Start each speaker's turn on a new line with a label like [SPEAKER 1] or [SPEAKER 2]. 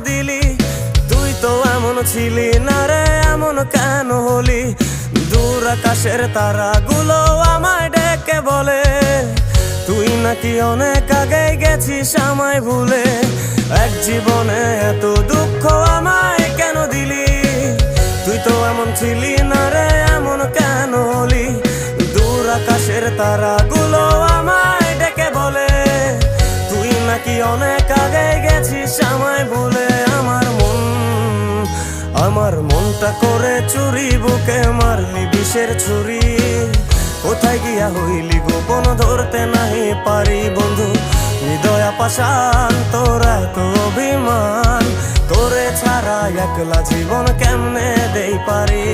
[SPEAKER 1] দিলি? তুই তো এমন ছিলি না রে, এমন কেন হলি? দূর আকাশের তারাগুলো আমায় ডেকে বলে তুই নাকি অনেক আগে গেছিস আমায় ভুলে। এক জীবনে এত দুঃখ আমায় কেন দিলি? তুই তো এমন ছিলি না রে, এমন কেন হলি? দূর আকাশের তারাগুলো আমায় ডেকে বলে তুই নাকি অনেক আগে গেছিস আমায় ভুলে। আমার মনটা করে চুরি, বুকে মারলি বিষের ছুরি। কোথায় গিয়া হইলি গোপন ধরতে নাহি পারি বন্ধু। হৃদয় পাষাণ তোর এত অভিমান, তোরে ছাড়া একলা জীবন কেমনে দেই পারি?